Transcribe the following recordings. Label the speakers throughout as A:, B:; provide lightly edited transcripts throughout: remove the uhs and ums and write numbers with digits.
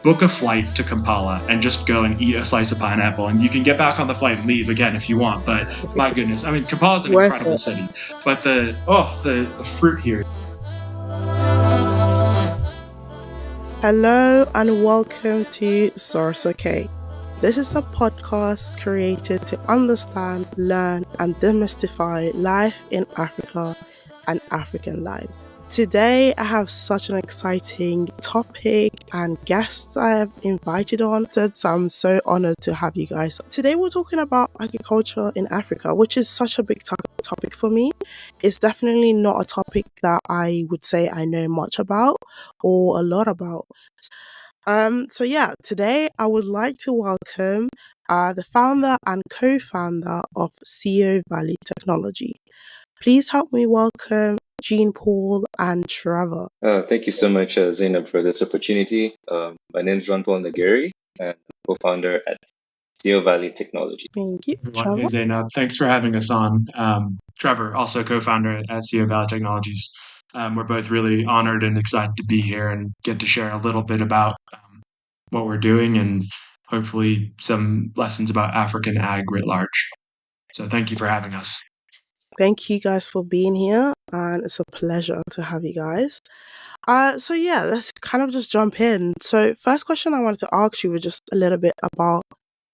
A: book a flight to Kampala and just go and eat a slice of pineapple, and you can get back on the flight and leave again if you want. But my goodness, I mean, Kampala is an
B: Worth
A: incredible
B: it.
A: city, but the fruit here.
B: Hello and welcome to Sòrò. This is a podcast created to understand, learn, and demystify life in Africa and African lives. Today, I have such an exciting topic and guests I have invited on, so I'm so honored to have you guys. Today, we're talking about agriculture in Africa, which is such a big topic for me. It's definitely not a topic that I would say I know much about or a lot about. Today I would like to welcome the founder and co-founder of Sio Valley Technology. Please help me welcome Jean Paul and Trevor.
C: Thank you so much, Zainab, for this opportunity. My name is Jean Paul Nageri, and I'm co-founder at Sio Valley Technology.
B: Thank you,
A: Hey,
B: Trevor.
A: Zainab. Thanks for having us on. Trevor, also co-founder at Sio Valley Technologies. We're both really honored and excited to be here and get to share a little bit about what we're doing and hopefully some lessons about African ag writ large. So thank you for having us.
B: Thank you guys for being here, and it's a pleasure to have you guys. Let's kind of just jump in. So first question I wanted to ask you was just a little bit about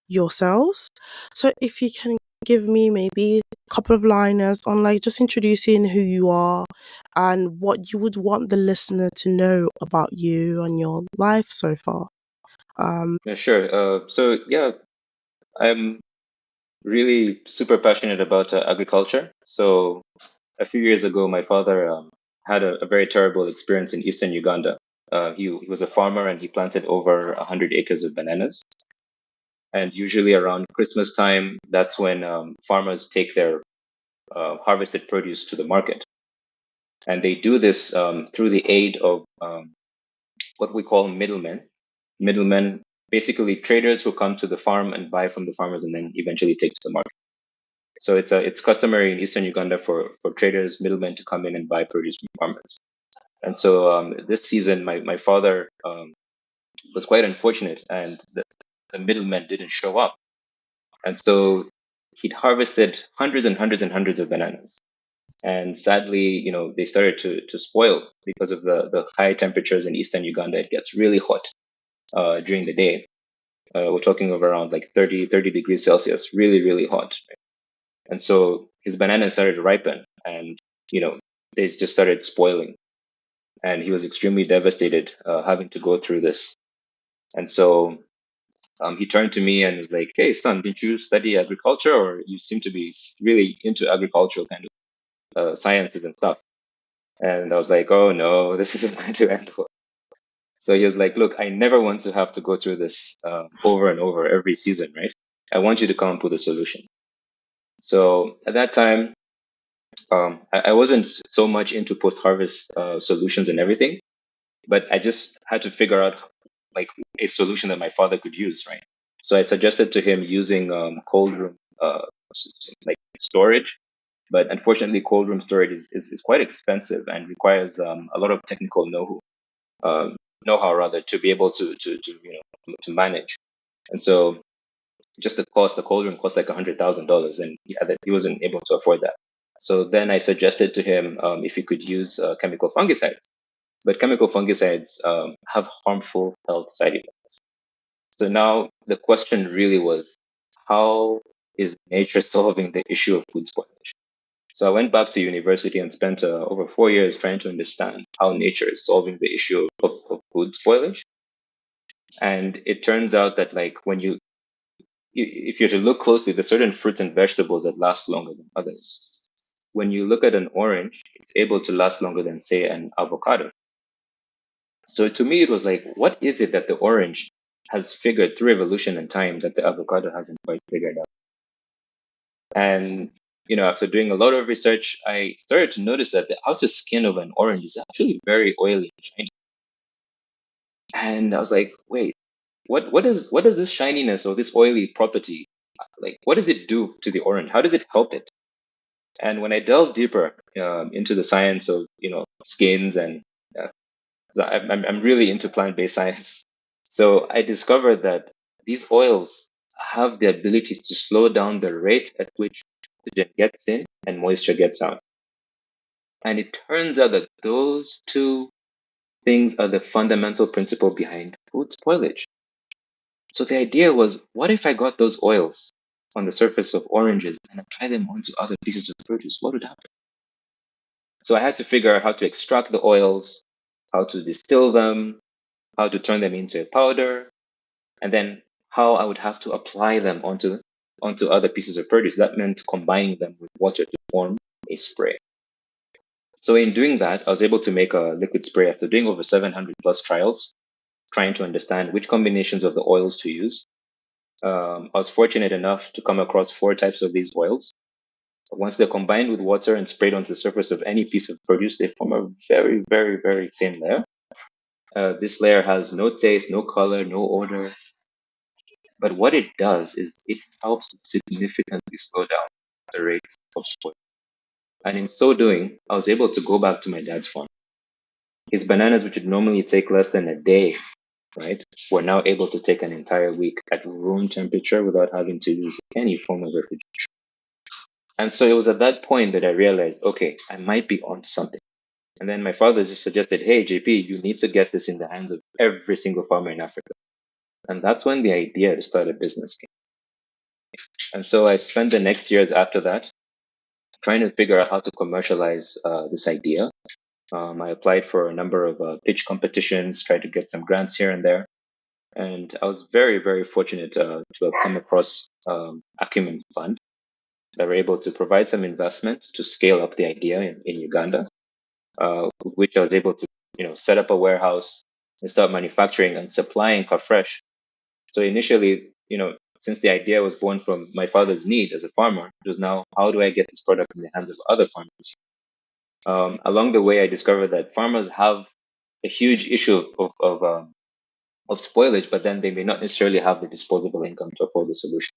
B: yourselves. So if you can give me maybe a couple of liners on like just introducing who you are and what you would want the listener to know about you and your life so far.
C: Yeah, sure. I'm really super passionate about agriculture. So a few years ago, my father had a very terrible experience in eastern Uganda. He was a farmer and he planted over 100 acres of bananas. And usually around Christmas time, that's when farmers take their harvested produce to the market. And they do this through the aid of what we call middlemen. Middlemen, basically traders who come to the farm and buy from the farmers and then eventually take to the market. So it's customary in eastern Uganda for traders, middlemen to come in and buy produce from farmers. And so this season, my father was quite unfortunate, and the middlemen didn't show up. And so he'd harvested hundreds and hundreds and hundreds of bananas. And sadly, they started to spoil because of the high temperatures in eastern Uganda. It gets really hot during the day. We're talking of around like 30 degrees Celsius, really, really hot. And so his bananas started to ripen and, they just started spoiling. And he was extremely devastated having to go through this. And so he turned to me and was like, "Hey, son, didn't you study agriculture, or you seem to be really into agricultural kind of sciences and stuff?" And I was like, "Oh no, this isn't going to end well." So he was like, "Look, I never want to have to go through this over and over every season, right? I want you to come up with a solution." So at that time, I wasn't so much into post-harvest solutions and everything, but I just had to figure out like a solution that my father could use, right? So I suggested to him using cold room like storage, but unfortunately, cold room storage is quite expensive and requires a lot of technical know-how rather to be able to manage. And so just the cold room cost like $100,000, and he wasn't able to afford that. So then I suggested to him if he could use chemical fungicides. But chemical fungicides have harmful health side effects. So now the question really was, how is nature solving the issue of food spoilage? So I went back to university and spent over 4 years trying to understand how nature is solving the issue of food spoilage. And it turns out that like if you're to look closely, there's certain fruits and vegetables that last longer than others. When you look at an orange, it's able to last longer than, say, an avocado. So to me, it was like, what is it that the orange has figured through evolution and time that the avocado hasn't quite figured out? And, after doing a lot of research, I started to notice that the outer skin of an orange is actually very oily and shiny. And I was like, wait, what does this shininess or this oily property, like, what does it do to the orange? How does it help it? And when I delved deeper into the science of, skins and so I'm really into plant-based science. So I discovered that these oils have the ability to slow down the rate at which oxygen gets in and moisture gets out. And it turns out that those two things are the fundamental principle behind food spoilage. So the idea was, what if I got those oils on the surface of oranges and apply them onto other pieces of produce? What would happen? So I had to figure out how to extract the oils, how to distill them, how to turn them into a powder, and then how I would have to apply them onto other pieces of produce. That meant combining them with water to form a spray. So in doing that, I was able to make a liquid spray after doing over 700 plus trials, trying to understand which combinations of the oils to use. I was fortunate enough to come across 4 types of these oils. Once they're combined with water and sprayed onto the surface of any piece of produce, they form a very, very, very thin layer. This layer has no taste, no color, no odor. But what it does is it helps to significantly slow down the rate of spoil. And in so doing, I was able to go back to my dad's farm. His bananas, which would normally take less than a day, right, were now able to take an entire week at room temperature without having to use any form of refrigeration. And so it was at that point that I realized, okay, I might be onto something. And then my father just suggested, hey, JP, you need to get this in the hands of every single farmer in Africa. And that's when the idea to start a business came. And so I spent the next years after that trying to figure out how to commercialize this idea. I applied for a number of pitch competitions, tried to get some grants here and there. And I was very, very fortunate to have come across Acumen Fund that were able to provide some investment to scale up the idea in Uganda, with which I was able to, set up a warehouse and start manufacturing and supplying KaFresh. So initially, since the idea was born from my father's need as a farmer, it was now, how do I get this product in the hands of other farmers? Along the way, I discovered that farmers have a huge issue of spoilage, but then they may not necessarily have the disposable income to afford the solution.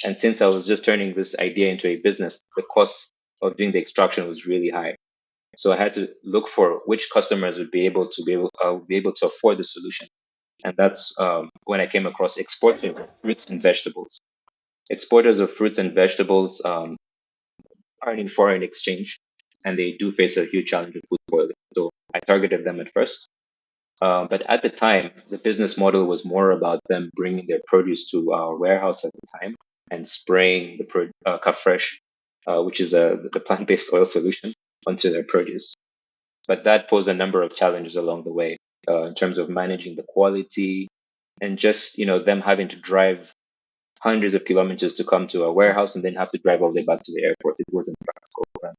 C: And since I was just turning this idea into a business, the cost of doing the extraction was really high. So I had to look for which customers would be able to afford the solution. And that's when I came across exporters of fruits and vegetables. Exporters of fruits and vegetables are in foreign exchange, and they do face a huge challenge of food spoilage. So I targeted them at first. But at the time, the business model was more about them bringing their produce to our warehouse at the time and spraying the KaFresh, which is the plant-based oil solution, onto their produce. But that posed a number of challenges along the way in terms of managing the quality and just them having to drive hundreds of kilometers to come to a warehouse and then have to drive all the way back to the airport. It wasn't practical for them.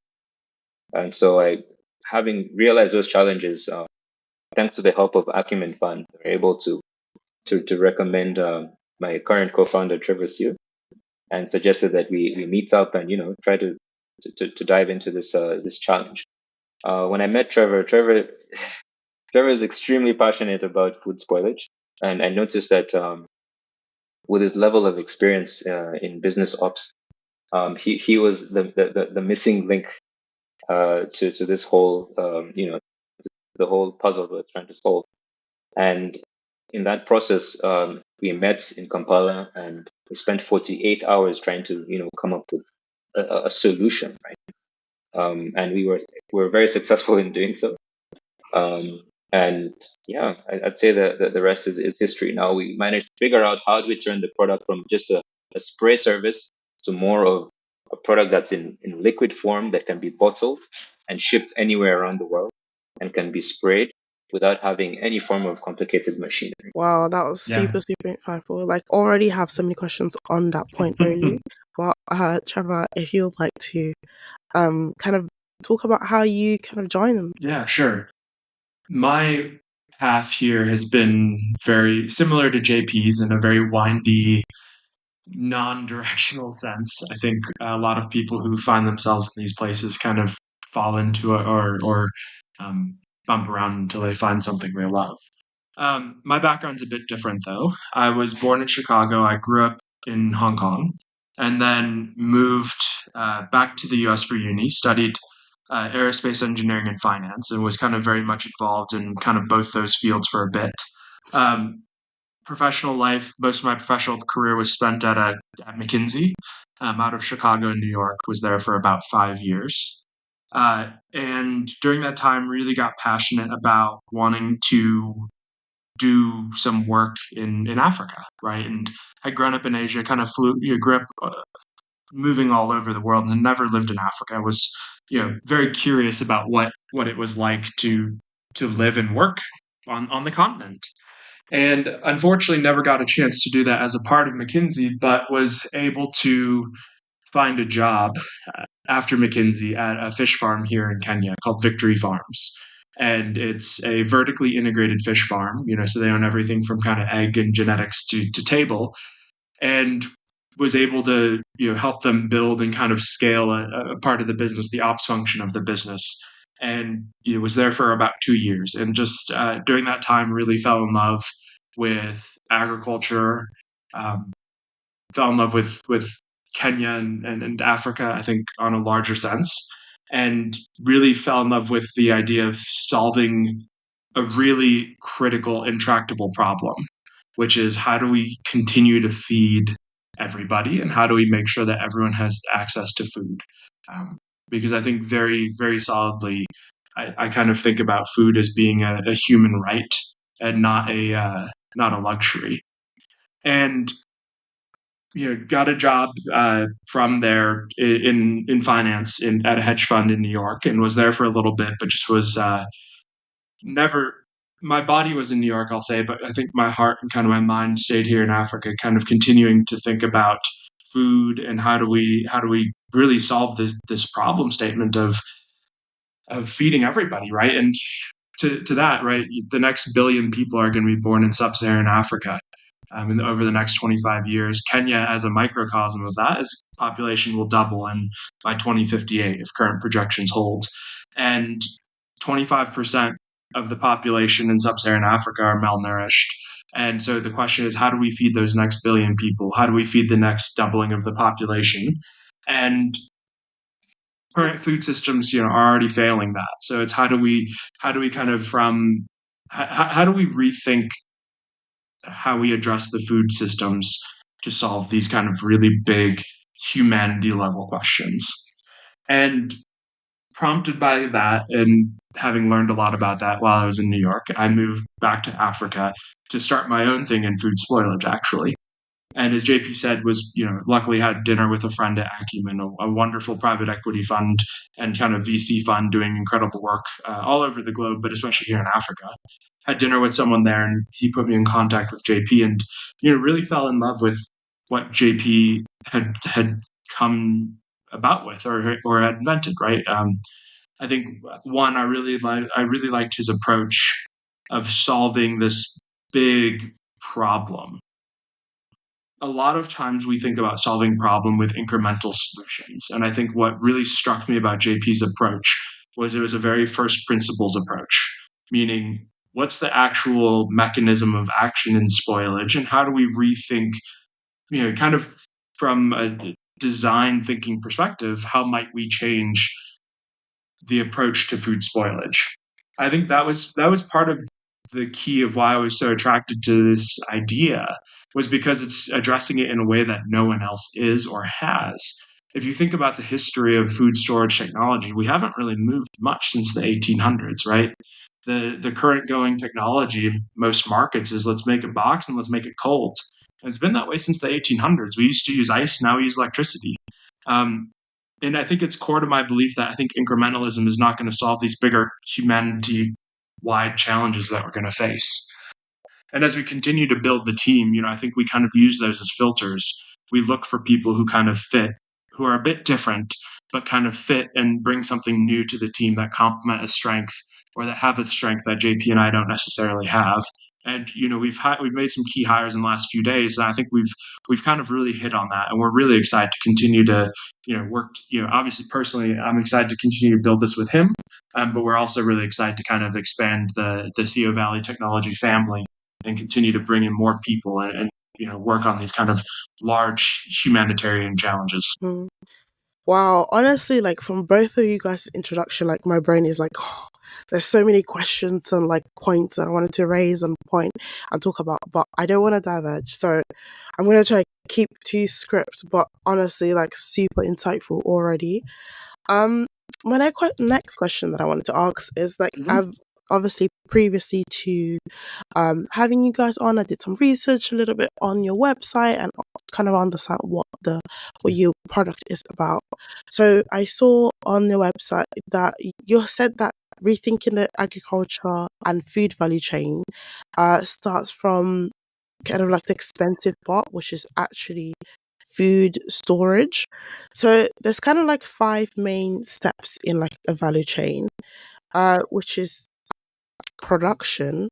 C: And so having realized those challenges, thanks to the help of Acumen Fund, we were able to recommend my current co-founder Trevor Sio, and suggested that we meet up and try to dive into this challenge. When I met Trevor is extremely passionate about food spoilage, and I noticed that with his level of experience in business ops, he was the missing link to this whole the whole puzzle we're trying to solve. And in that process, we met in Kampala and we spent 48 hours trying to come up with a solution, right? And we were very successful in doing so. And yeah, I'd say that the rest is history. Now we managed to figure out how do we turn the product from just a spray service to more of a product that's in liquid form that can be bottled and shipped anywhere around the world and can be sprayed without having any form of complicated machinery.
B: Wow, that was super insightful. Like, already have so many questions on that point only. But Trevor, if you'd like to kind of talk about how you kind of join them.
A: Yeah, sure. My path here has been very similar to JP's in a very windy, non-directional sense. I think a lot of people who find themselves in these places kind of fall into it or bump around until they find something they love. My background's a bit different, though. I was born in Chicago. I grew up in Hong Kong, and then moved back to the US for uni, studied aerospace engineering and finance, and was kind of very much involved in kind of both those fields for a bit. professional life, most of my professional career was spent at McKinsey, out of Chicago and New York. Was there for about 5 years. And during that time, really got passionate about wanting to do some work in Africa, right? And I'd grown up in Asia, kind of grew up moving all over the world and never lived in Africa. I was, very curious about what it was like to live and work on the continent. And unfortunately never got a chance to do that as a part of McKinsey, but was able to find a job after McKinsey at a fish farm here in Kenya called Victory Farms. And it's a vertically integrated fish farm, so they own everything from kind of egg and genetics to table, and was able to, help them build and kind of scale a part of the business, the ops function of the business. And was there for about 2 years, and just during that time really fell in love with agriculture, fell in love with Kenya and Africa, I think, on a larger sense, and really fell in love with the idea of solving a really critical, intractable problem, which is how do we continue to feed everybody, and how do we make sure that everyone has access to food? Because I think very, very solidly, I kind of think about food as being a human right and not a luxury. And got a job from there in finance at a hedge fund in New York, and was there for a little bit, but just was never. My body was in New York, I'll say, but I think my heart and kind of my mind stayed here in Africa, kind of continuing to think about food and how do we really solve this problem statement of feeding everybody, right? And to that, right, the next billion people are going to be born in sub-Saharan Africa. Over the next 25 years, Kenya, as a microcosm of that, its population will double by 2058 if current projections hold. And 25% of the population in sub-Saharan Africa are malnourished. And so the question is, how do we feed those next billion people? How do we feed the next doubling of the population? And current food systems, are already failing that. So it's how do we kind of how do we rethink how we address the food systems to solve these kind of really big humanity level questions? And prompted by that, and having learned a lot about that while I was in New York, I moved back to Africa to start my own thing in food spoilage, actually. And as JP said, was, luckily had dinner with a friend at Acumen, a wonderful private equity fund and kind of VC fund doing incredible work all over the globe, but especially here in Africa. Had dinner with someone there, and he put me in contact with JP, and, really fell in love with what JP had come about with or had invented, right? I think one, I really liked his approach of solving this big problem. A lot of times we think about solving problem with incremental solutions. And I think what really struck me about JP's approach was it was a very first principles approach, meaning what's the actual mechanism of action in spoilage, and how do we rethink, kind of from a design thinking perspective, how might we change the approach to food spoilage? I think that was part of the key of why I was so attracted to this idea, was because it's addressing it in a way that no one else is or has. If you think about the history of food storage technology, we haven't really moved much since the 1800s, right? The current going technology in most markets is let's make a box and let's make it cold. And it's been that way since the 1800s. We used to use ice, now we use electricity. And I think it's core to my belief that I think incrementalism is not going to solve these bigger humanity-wide challenges that we're going to face. And as we continue to build the team, I think we kind of use those as filters. We look for people who kind of fit, who are a bit different, but kind of fit and bring something new to the team that complement a strength, or that have a strength that JP and I don't necessarily have. And we've made some key hires in the last few days, and I think we've kind of really hit on that, and we're really excited to continue to work. Obviously, personally, I'm excited to continue to build this with him, but we're also really excited to kind of expand the Sio Valley Technology family and continue to bring in more people and work on these kind of large humanitarian challenges.
B: Wow, honestly, like from both of you guys' introduction, like my brain is like, there's so many questions and like points that I wanted to raise and point and talk about, but I don't want to diverge. So I'm gonna try to keep to script, but honestly, like super insightful already. Um, my next question that I wanted to ask is like
A: Mhm.
B: I've obviously previously to having you guys on, I did some research a little bit on your website and kind of understand what your product is about. So I saw on your website that you said that rethinking the agriculture and food value chain starts from kind of like the expensive part, which is actually food storage. So there's kind of like five main steps in like a value chain, which is production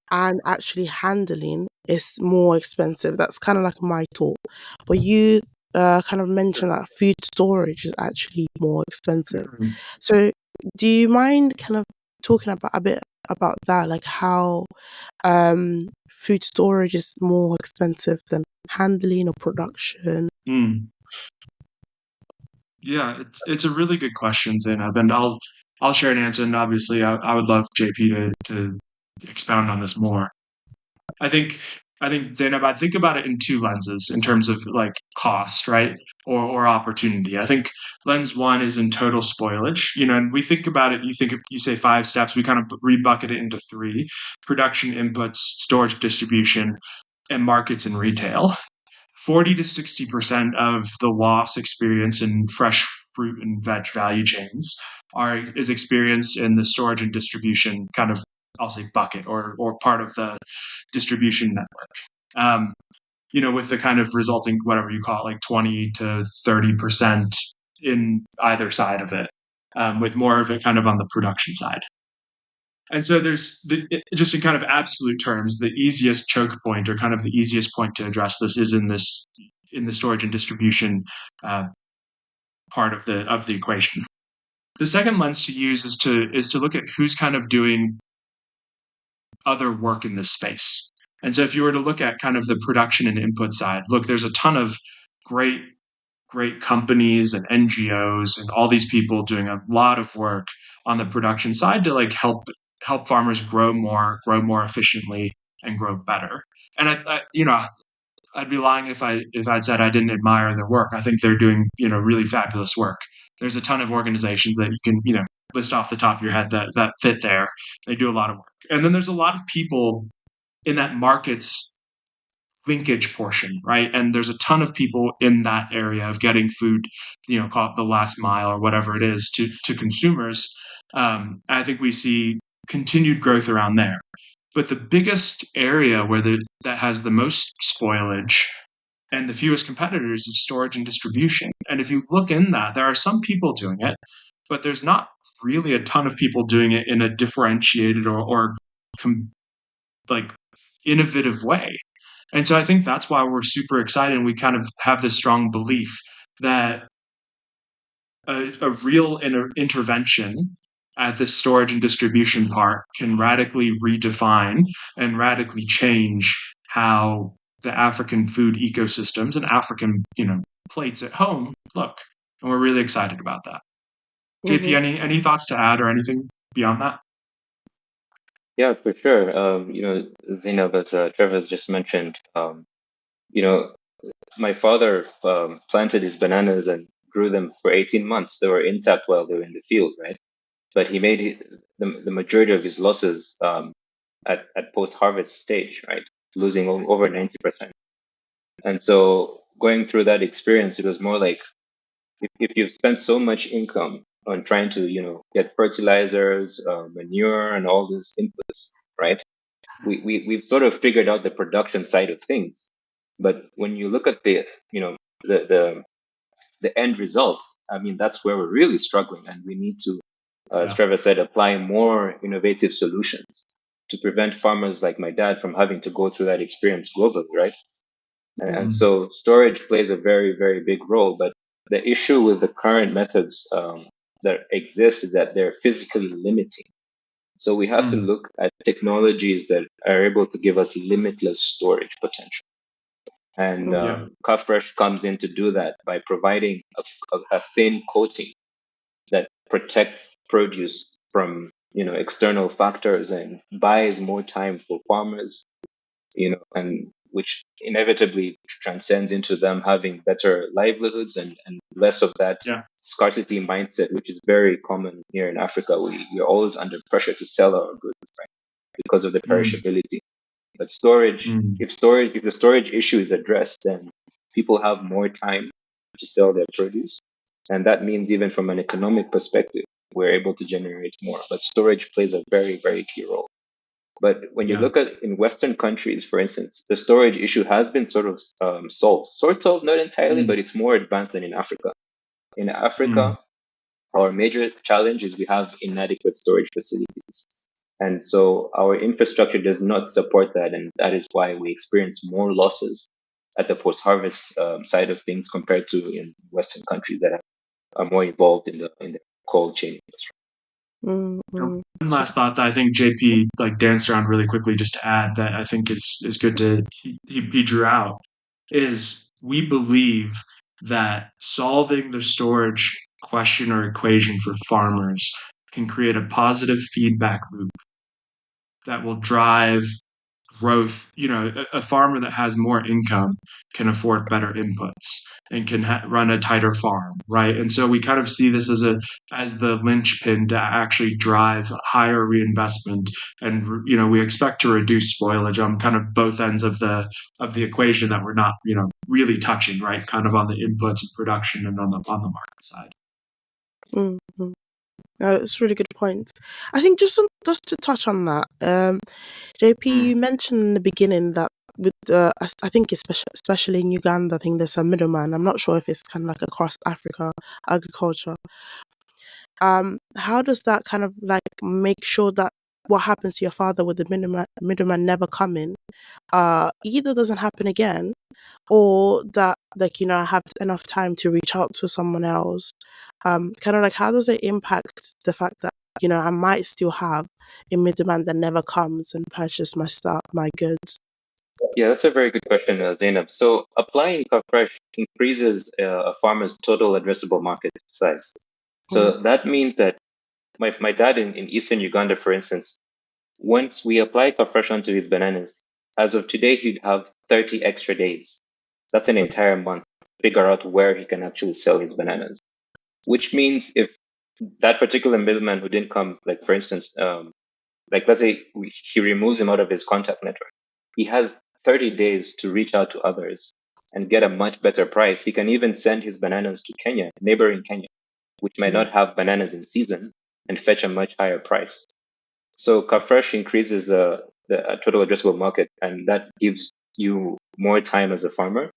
B: and actually handling is more expensive. That's kind of like my thought. But you kind of mentioned that food storage is actually more expensive.
A: Mhm.
B: So do you mind kind of talking about a bit about that, like how food storage is more expensive than handling or production?
A: Mm. Yeah, it's a really good question, Zainab, and I'll share an answer, and obviously I would love JP to expound on this more. I think I think Zainab, I think about it in two lenses in terms of like cost, right? Or opportunity. I think lens one is in total spoilage. You know, and we think about it, you say five steps, we kind of rebucket it into three: production, inputs, storage, distribution, and markets and retail. 40 to 60% of the loss experienced in fresh fruit and veg value chains is experienced in the storage and distribution kind of, I'll say, bucket or part of the distribution network. Um, with the kind of resulting, whatever you call it, like 20 to 30% in either side of it, with more of it kind of on the production side. And so just in kind of absolute terms, the easiest choke point or kind of the easiest point to address this is in the storage and distribution part of the equation. The second lens to use is to look at who's kind of doing other work in this space. And so if you were to look at kind of the production and input side, look, there's a ton of great companies and NGOs and all these people doing a lot of work on the production side to like help farmers grow more efficiently and grow better. And I'd be lying if I'd said I didn't admire their work. I think they're doing, really fabulous work. There's a ton of organizations that you can, list off the top of your head that fit there. They do a lot of work. And then there's a lot of people in that markets linkage portion, right? And there's a ton of people in that area of getting food, call it the last mile or whatever it is to consumers. I think we see continued growth around there. But the biggest area that has the most spoilage and the fewest competitors is storage and distribution. And if you look in that, there are some people doing it, but there's not really a ton of people doing it in a differentiated or like innovative way. And so I think that's why we're super excited. And we kind of have this strong belief that a real intervention at the storage and distribution part can radically redefine and radically change how the African food ecosystems and African, plates at home look. And we're really excited about that. JP,
B: Mm-hmm.
A: any thoughts to add or anything beyond that?
C: Yeah, for sure. Zainab, as Trevor has just mentioned, you know, my father planted his bananas and grew them for 18 months. They were intact while they were in the field, right? But he made the majority of his losses at post-harvest stage, right? Losing over 90%. And so going through that experience, it was more like if you've spent so much income on trying to, get fertilizers, manure, and all these inputs, right? We've sort of figured out the production side of things. But when you look at the the end result, I mean, that's where we're really struggling, and we need to, as
A: Yeah.
C: Trevor said, apply more innovative solutions to prevent farmers like my dad from having to go through that experience globally, right?
B: Yeah.
C: And so storage plays a very, very big role. But the issue with the current methods that exist is that they're physically limiting. So we have to
A: Mm.
C: look at technologies that are able to give us limitless storage potential. And
B: Mm-hmm.
A: Yeah.
C: KaFresh comes in to do that by providing a thin coating that protects produce from external factors and buys more time for farmers, and which inevitably transcends into them having better livelihoods and less of that
A: Yeah.
C: scarcity mindset, which is very common here in Africa. We're always under pressure to sell our goods, right, because of the perishability. But if the storage issue is addressed, then people have more time to sell their produce. And that means even from an economic perspective, we're able to generate more. But storage plays a very, very key role. But when you
A: Yeah.
C: look at in Western countries, for instance, the storage issue has been sort of solved, sort of, not entirely, but it's more advanced than in Africa. In Africa, our major challenge is we have inadequate storage facilities. And so our infrastructure does not support that. And that is why we experience more losses at the post-harvest side of things compared to in Western countries that are more involved in the cold chain industry.
A: One last thought that I think JP danced around really quickly, just to add, that I think is good to he drew out, is we believe that solving the storage question or equation for farmers can create a positive feedback loop that will drive growth. A farmer that has more income can afford better inputs and can run a tighter farm, right? And so we kind of see this as the linchpin to actually drive higher reinvestment, and we expect to reduce spoilage on kind of both ends of the equation that we're not really touching, right? Kind of on the inputs and production and on the market side.
B: Mm-hmm. It's really good point. I think just to touch on that, JP, you mentioned in the beginning that with I think especially in Uganda, I think there's a middleman. I'm not sure if it's kind of like across Africa agriculture. How does that kind of make sure that what happens to your father with the middleman never coming, either doesn't happen again, or that I have enough time to reach out to someone else? Kind of how does it impact the fact that I might still have a middleman that never comes and purchase my goods?
C: Yeah, that's a very good question, Zainab. So applying KaFresh increases a farmer's total addressable market size. So that means that my dad in eastern Uganda, for instance, once we apply KaFresh onto his bananas, as of today, he'd have 30 extra days. That's an entire month to figure out where he can actually sell his bananas. Which means if that particular middleman who didn't come, for instance, let's say he removes him out of his contact network, he has 30 days to reach out to others and get a much better price. He can even send his bananas to Kenya, neighboring Kenya, which might not have bananas in season, and fetch a much higher price. So KaFresh increases the total addressable market, and that gives you more time as a farmer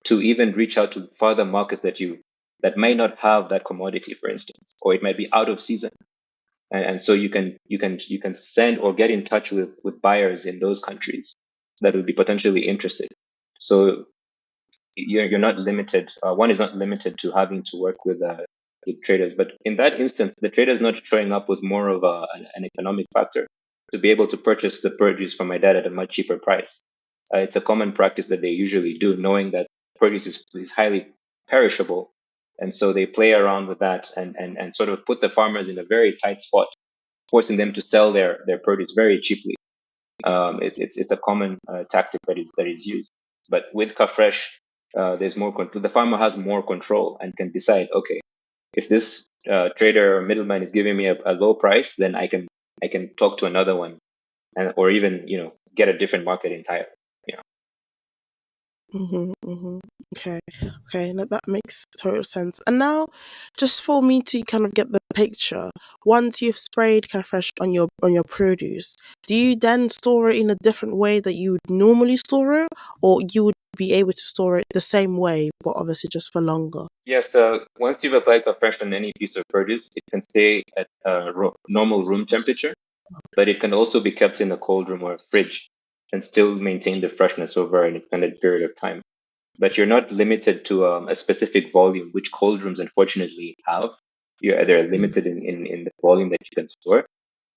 C: to even reach out to further markets that might not have that commodity, for instance, or it might be out of season. And so you can send or get in touch with buyers in those countries that would be potentially interested. So you're not limited. One is not limited to having to work with traders, but in that instance, the traders not showing up was more of an economic factor to be able to purchase the produce from my dad at a much cheaper price. It's a common practice that they usually do, knowing that produce is highly perishable. And so they play around with that and sort of put the farmers in a very tight spot, forcing them to sell their produce very cheaply. It's a common tactic that is used. But with KaFresh, there's more control. The farmer has more control and can decide, okay, if this trader or middleman is giving me a low price, then I can talk to another one, or even get a different market entirely.
B: Okay, that makes total sense. And now, just for me to kind of get the picture, once you've sprayed KaFresh on your produce, do you then store it in a different way that you would normally store it, or you would be able to store it the same way, but obviously just for longer?
C: Yes, once you've applied KaFresh on any piece of produce, it can stay at normal room temperature, but it can also be kept in a cold room or a fridge and still maintain the freshness over an extended period of time. But you're not limited to a specific volume, which cold rooms unfortunately have. They're limited in the volume that you can store.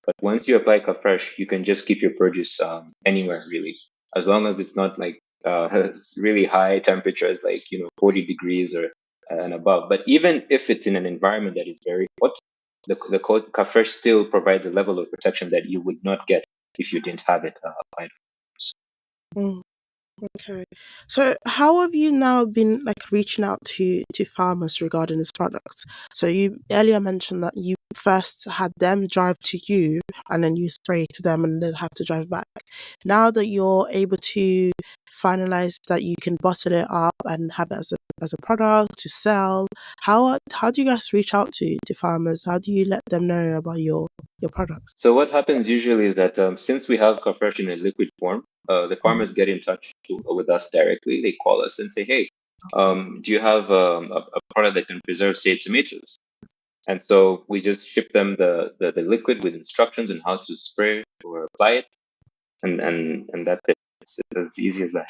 C: But once you apply KaFresh, you can just keep your produce anywhere, really, as long as it's not really high temperatures, 40 degrees or and above. But even if it's in an environment that is very hot, the code KaFresh still provides a level of protection that you would not get if you didn't have it applied.
B: Mm. Okay. So how have you now been like reaching out to farmers regarding this product? So you earlier mentioned that you first had them drive to you and then you spray to them and then have to drive back. Now that you're able to finalize that you can bottle it up and have it as a product to sell, how do you guys reach out to farmers? How do you let them know about your product?
C: So what happens usually is that since we have KaFresh in a liquid form, the farmers get in touch with us directly. They call us and say, "Hey, do you have a product that can preserve, say, tomatoes?" And so we just ship them the liquid with instructions on how to spray or apply it, and that's it. It's as easy as that.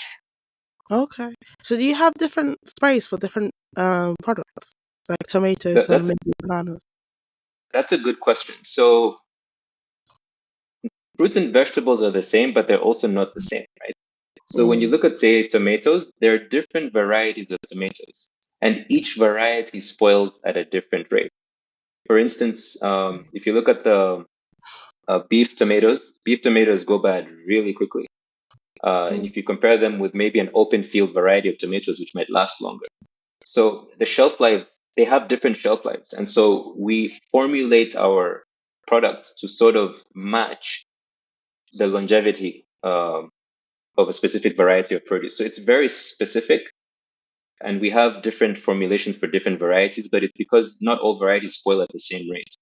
B: Okay. So do you have different sprays for different products? Like tomatoes
C: That,
B: and
C: that's
B: maybe bananas?
C: that's a good question. So fruits and vegetables are the same, but they're also not the same, right? So when you
B: Mm.
C: look at, say, tomatoes, there are different varieties of tomatoes, and each variety spoils at a different rate. For instance, if you look at the beef tomatoes go bad really quickly. And
B: Mm.
C: if you compare them with maybe an open field variety of tomatoes, which might last longer. So the shelf lives, they have different shelf lives. And so we formulate our product to sort of match the longevity of a specific variety of produce. So it's very specific. And we have different formulations for different varieties, but it's because not all varieties spoil at the same rate.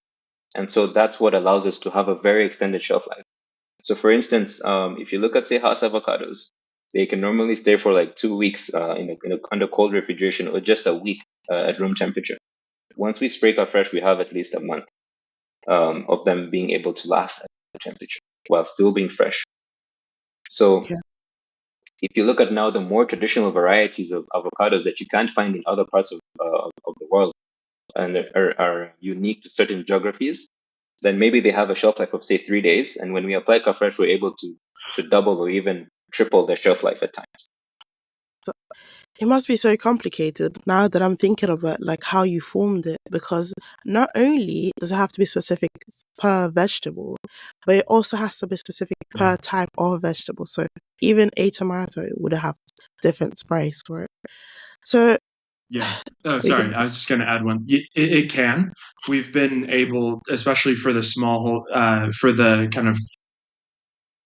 C: And so that's what allows us to have a very extended shelf life. So for instance, if you look at, say, house avocados, they can normally stay for like 2 weeks under cold refrigeration, or just a week at room temperature. Once we spray KaFresh, we have at least a month of them being able to last at the temperature while still being fresh. So
B: Okay.
C: if you look at now the more traditional varieties of avocados that you can't find in other parts of the world, and are unique to certain geographies, then maybe they have a shelf life of, say, 3 days. And when we apply KaFresh, we're able to double or even triple their shelf life at times.
B: So it must be so complicated now that I'm thinking of it, like how you formed it, because not only does it have to be specific per vegetable, but it also has to be specific
A: Yeah.
B: per type of vegetable. So even a tomato would have different sprays for it. So
A: Yeah. Oh,
B: we can.
A: sorry. I was just going to add one. It can. We've been able, especially for the for the kind of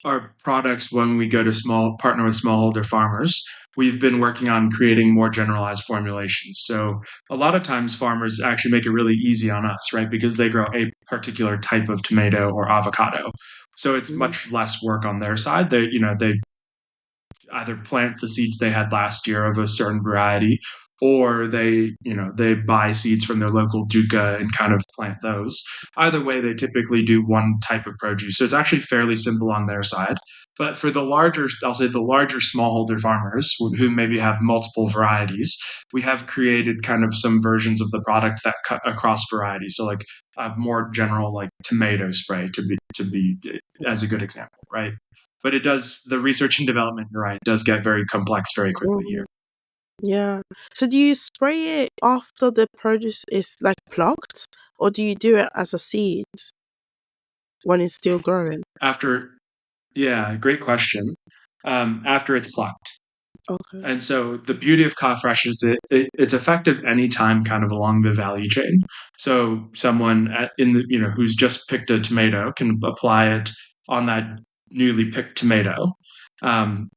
A: our products when we go to partner with smallholder farmers, we've been working on creating more generalized formulations. So a lot of times farmers actually make it really easy on us, right? Because they grow a particular type of tomato or avocado. So it's
B: Mm.
A: much less work on their side. They either plant the seeds they had last year of a certain variety, or they buy seeds from their local duca and kind of plant those. Either way, they typically do one type of produce, so it's actually fairly simple on their side. But for the larger, I'll say the larger smallholder farmers who maybe have multiple varieties, we have created kind of some versions of the product that cut across varieties. So like a more general like tomato spray to be as a good example, right? But the research and development, you're right, does get very complex very quickly
B: Mhm.
A: here.
B: Yeah. So do you spray it after the produce is like plucked, or do you do it as a seed when it's still growing?
A: After, yeah, great question. After it's plucked.
B: Okay.
A: And so the beauty of KaFresh is it's effective anytime kind of along the value chain. So someone who's just picked a tomato can apply it on that newly picked tomato. Um,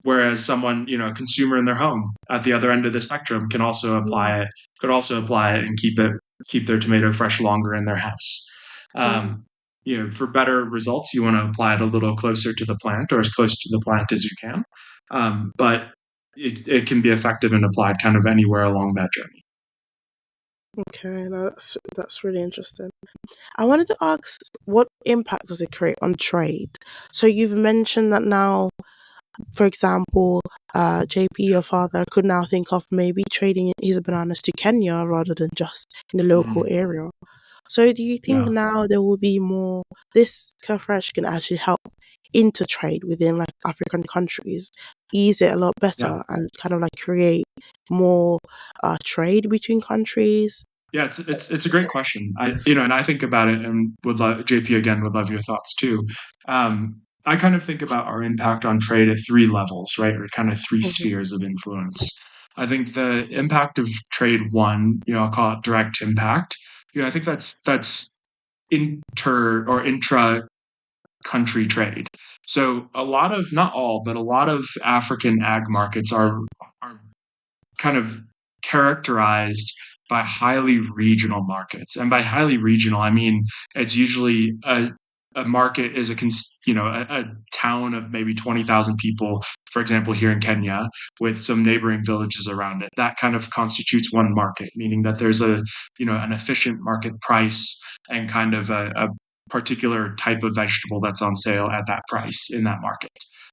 A: Whereas someone, a consumer in their home at the other end of the spectrum
B: Mm.
A: could also apply it and keep their tomato fresh longer in their house.
B: Mm.
A: For better results, you want to apply it a little closer to the plant or as close to the plant as you can. But it can be effective and applied kind of anywhere along that journey.
B: Okay, no, that's really interesting. I wanted to ask, what impact does it create on trade? So you've mentioned that now, for example, JP, your father, could now think of maybe trading his bananas to Kenya rather than just in the local
A: Mm,
B: area. So do you think
A: yeah,
B: now there will be more, this KaFresh can actually help intertrade within like African countries, ease it a lot
A: yeah.
B: better and kind of like create more trade between countries?
A: Yeah, it's a great question. And I think about it, and would love JP again would love your thoughts too. I kind of think about our impact on trade at three levels, right, or kind of three
B: Mhm.
A: spheres of influence. I think the impact of trade one, I'll call it direct impact. I think that's inter or intra country trade. So a lot of, not all, but a lot of African ag markets are kind of characterized by highly regional markets. And by highly regional, I mean it's usually a market is a town of maybe 20,000 people, for example, here in Kenya, with some neighboring villages around it. That kind of constitutes one market, meaning that there's an efficient market price and kind of a particular type of vegetable that's on sale at that price in that market.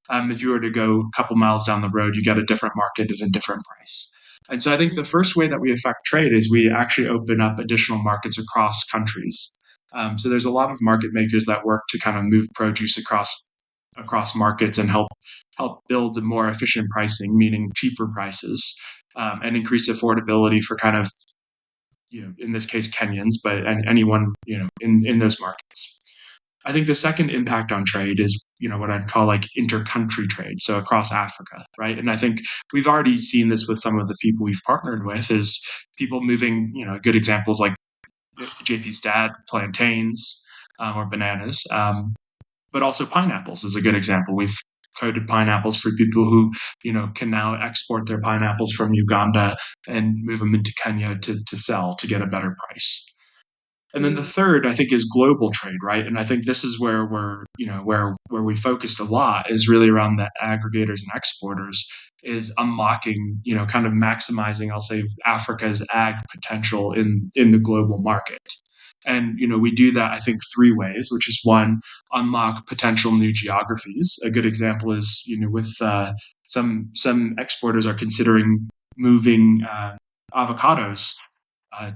A: If you were to go a couple miles down the road, you get a different market at a different price. And so I think the first way that we affect trade is we actually open up additional markets across countries. So there's a lot of market makers that work to kind of move produce across markets and help build a more efficient pricing, meaning cheaper prices, and increase affordability for kind of in this case Kenyans, but anyone in those markets. I think the second impact on trade is, what I'd call like inter-country trade, so across Africa, right? And I think we've already seen this with some of the people we've partnered with, is people moving, good examples like JP's dad, plantains or bananas, but also pineapples is a good example. We've coded pineapples for people who, can now export their pineapples from Uganda and move them into Kenya to sell to get a better price. And then the third, I think, is global trade, right? And I think this is where where we focused a lot is really around the aggregators and exporters, is unlocking, kind of maximizing, I'll say, Africa's ag potential in the global market. And we do that, I think, three ways, which is one, unlock potential new geographies. A good example is with some exporters are considering moving avocados,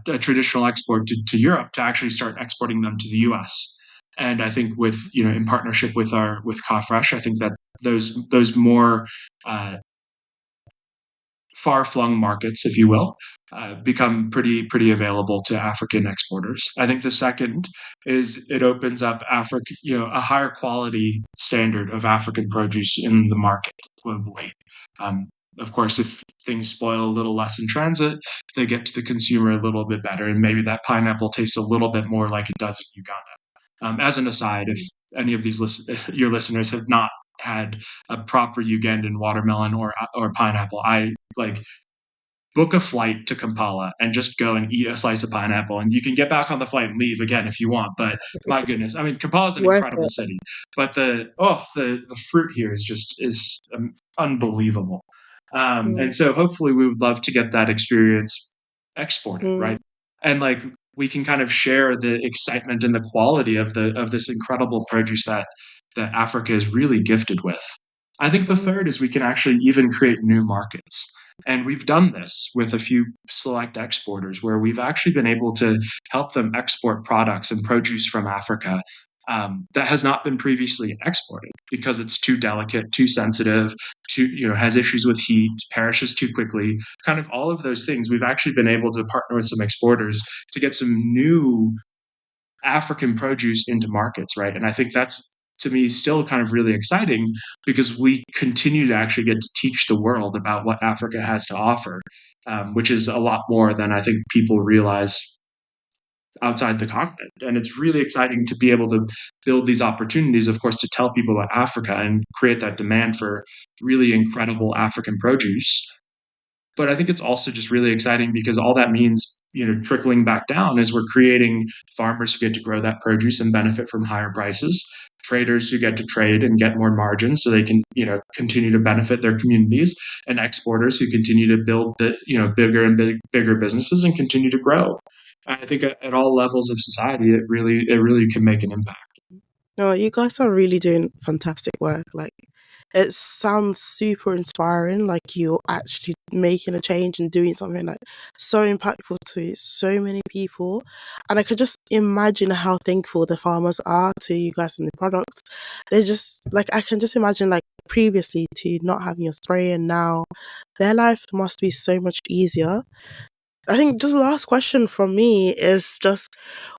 A: a traditional export to Europe, to actually start exporting them to the US. And I think with in partnership with KaFresh, I think that those more far flung markets, if you will, become pretty available to African exporters. I think the second is it opens up Africa, a higher quality standard of African produce in the market globally. Of course, if things spoil a little less in transit, they get to the consumer a little bit better, and maybe that pineapple tastes a little bit more like it does in Uganda. As an aside, if any of your listeners have not had a proper Ugandan watermelon or pineapple, I like book a flight to Kampala and just go and eat a slice of pineapple, and you can get back on the flight and leave again if you want. But my goodness, I mean, Kampala is an
B: Worth
A: incredible
B: it.
A: city, but the fruit here is unbelievable. And so hopefully we would love to get that experience exported, right? And like we can kind of share the excitement and the quality of this incredible produce that Africa is really gifted with. I think the third is we can actually even create new markets. And we've done this with a few select exporters where we've actually been able to help them export products and produce from Africa that has not been previously exported because it's too delicate, too sensitive, has issues with heat, perishes too quickly, kind of all of those things. We've actually been able to partner with some exporters to get some new African produce into markets, right? And I think that's, to me, still kind of really exciting because we continue to actually get to teach the world about what Africa has to offer, which is a lot more than I think people realize outside the continent. And it's really exciting to be able to build these opportunities, of course, to tell people about Africa and create that demand for really incredible African produce. But I think it's also just really exciting because all that means, trickling back down is we're creating farmers who get to grow that produce and benefit from higher prices, traders who get to trade and get more margins so they can, continue to benefit their communities, and exporters who continue to build bigger and bigger businesses and continue to grow. I think at all levels of society, it really can make an impact.
B: No, you guys are really doing fantastic work. Like, it sounds super inspiring. Like you're actually making a change and doing something like so impactful to so many people. And I could just imagine how thankful the farmers are to you guys and the products. They just like I can just imagine like previously to not having your spray, and now their life must be so much easier. I think just the last question from me is just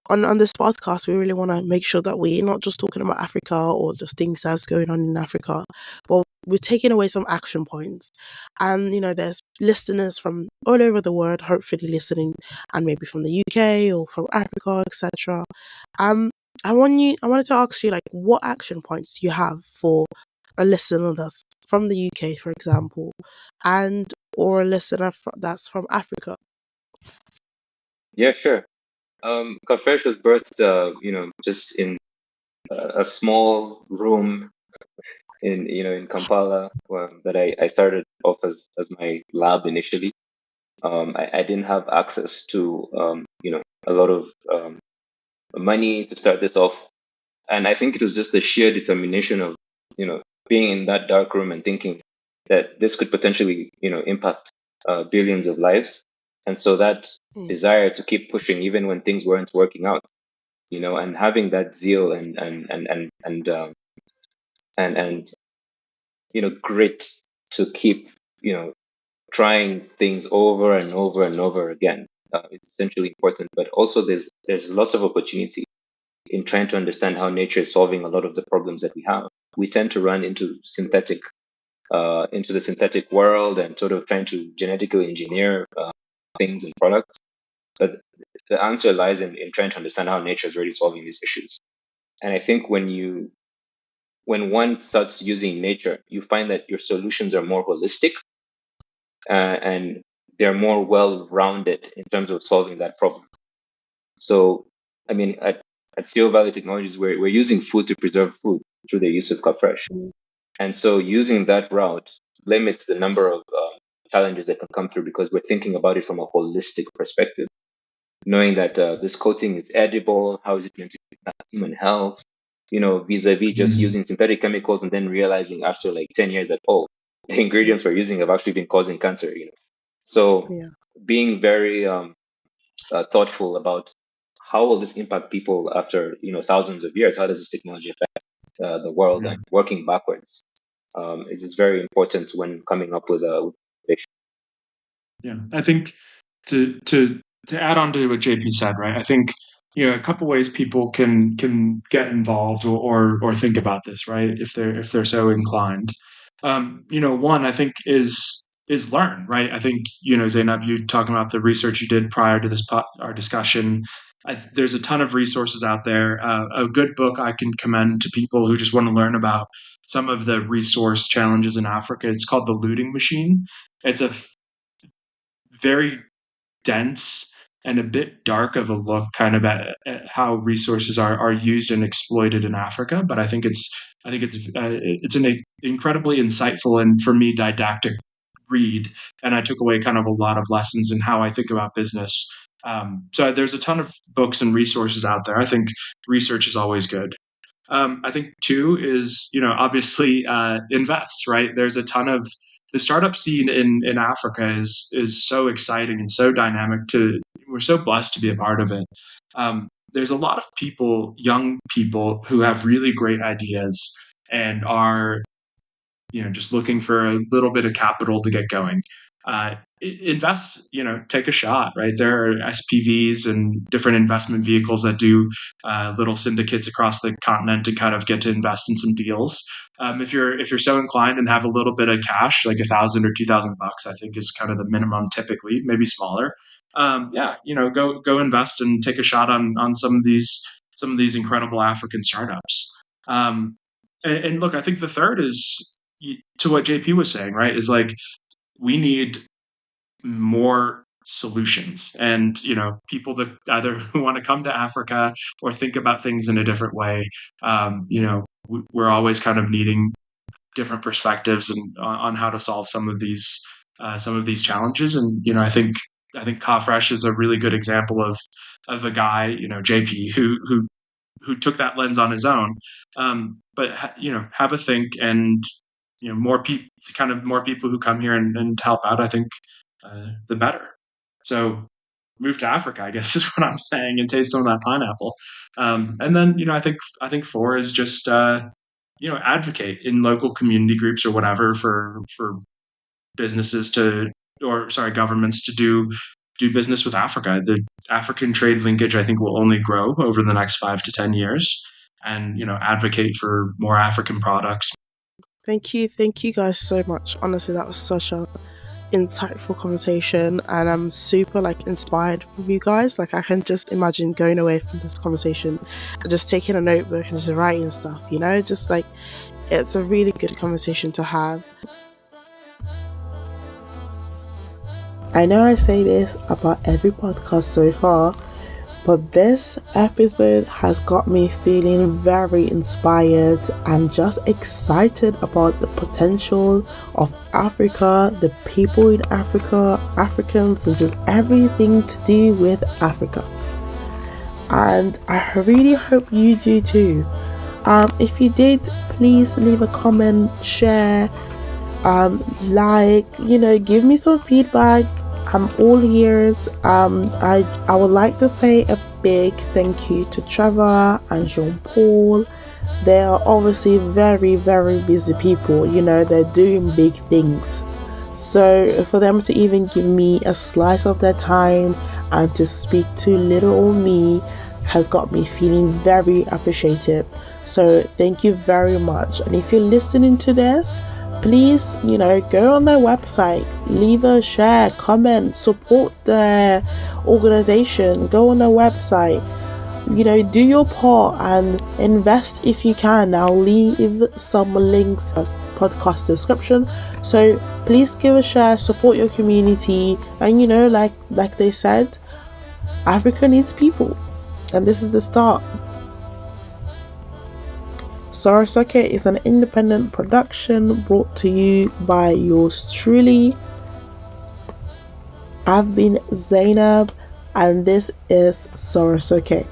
B: on this podcast, we really want to make sure that we're not just talking about Africa or just things that's going on in Africa, but we're taking away some action points. And, there's listeners from all over the world, hopefully listening, and maybe from the UK or from Africa, etc. I wanted to ask you, like, what action points do you have for a listener that's from the UK, for example, and or a listener that's from Africa?
C: Yeah, sure. KaFresh was birthed, just in a small room in Kampala, that I started off as my lab initially. I didn't have access to, a lot of money to start this off. And I think it was just the sheer determination of, being in that dark room and thinking that this could potentially, impact billions of lives. And so that desire to keep pushing even when things weren't working out, and having that zeal and grit to keep, trying things over and over and over again, is essentially important. But also there's lots of opportunity in trying to understand how nature is solving a lot of the problems that we have. We tend to run into the synthetic world and sort of trying to genetically engineer things and products. But the answer lies in trying to understand how nature is really solving these issues. And I think when one starts using nature, you find that your solutions are more holistic, and they're more well-rounded in terms of solving that problem. So, I mean, at Sio Valley Technologies, we're using food to preserve food through the use of KaFresh. And so using that route limits the number of challenges that can come through, because we're thinking about it from a holistic perspective, knowing that this coating is edible, how is it going to impact human health, vis-a-vis just using synthetic chemicals and then realizing after like 10 years that, the ingredients we're using have actually been causing cancer. So being very thoughtful about how will this impact people after thousands of years, how does this technology affect the world, and working backwards is just very important when coming up with a vision.
A: Yeah, I think to add on to what JP said, right? I think a couple ways people can get involved or think about this, right? If they're so inclined. One I think is learn, right? I think Zainab, you talking about the research you did prior to this our discussion. There's a ton of resources out there. A good book I can commend to people who just want to learn about some of the resource challenges in Africa. It's called The Looting Machine. It's a very dense and a bit dark of a look kind of at how resources are used and exploited in Africa. But I think it's an incredibly insightful and, for me, didactic read. And I took away kind of a lot of lessons in how I think about business. So there's a ton of books and resources out there. I think research is always good. I think two is, obviously invest, right? There's a ton of the startup scene in Africa is so exciting and so dynamic. We're so blessed to be a part of it. There's a lot of people, young people, who have really great ideas and are, just looking for a little bit of capital to get going. Invest, take a shot, right? There are SPVs and different investment vehicles that do little syndicates across the continent and kind of get to invest in some deals. If you're so inclined and have a little bit of cash, like $1,000 or $2,000, I think is kind of the minimum typically, maybe smaller. Go invest and take a shot on some of these incredible African startups. And look, I think the third is to what JP was saying, right? Is like we need more solutions, and people that either want to come to Africa or think about things in a different way. We're always kind of needing different perspectives and on how to solve some of these challenges. And I think KaFresh is a really good example of a guy, JP, who took that lens on his own. But have a think, and more people who come here and help out, I think the better. So move to Africa, I guess, is what I'm saying, and taste some of that pineapple. And then I think four is just advocate in local community groups or whatever for businesses governments to do do business with Africa. The African trade linkage, I think, will only grow over the next 5 to 10 years, and advocate for more African products.
B: Thank you guys so much. Honestly, that was such a insightful conversation, and I'm super inspired from you guys. I can just imagine going away from this conversation and just taking a notebook and just writing stuff, just it's a really good conversation to have. I know I say this about every podcast so far, but this episode has got me feeling very inspired and just excited about the potential of Africa, the people in Africa, Africans, and just everything to do with Africa. And I really hope you do too. If you did, please leave a comment, share, give me some feedback. I'm all ears. I would like to say a big thank you to Trevor and Jean-Paul. They are obviously very, very busy people. They're doing big things. So for them to even give me a slice of their time and to speak to little old me has got me feeling very appreciative. So thank you very much. And if you're listening to this, please, go on their website, leave a share, comment, support their organization, go on their website, do your part and invest if you can. I'll leave some links as podcast description. So please give a share, support your community, and like they said, Africa needs people, and this is the start. Sòrò Sókè is an independent production brought to you by yours truly. I've been Zainab, and this is Sòrò Sókè.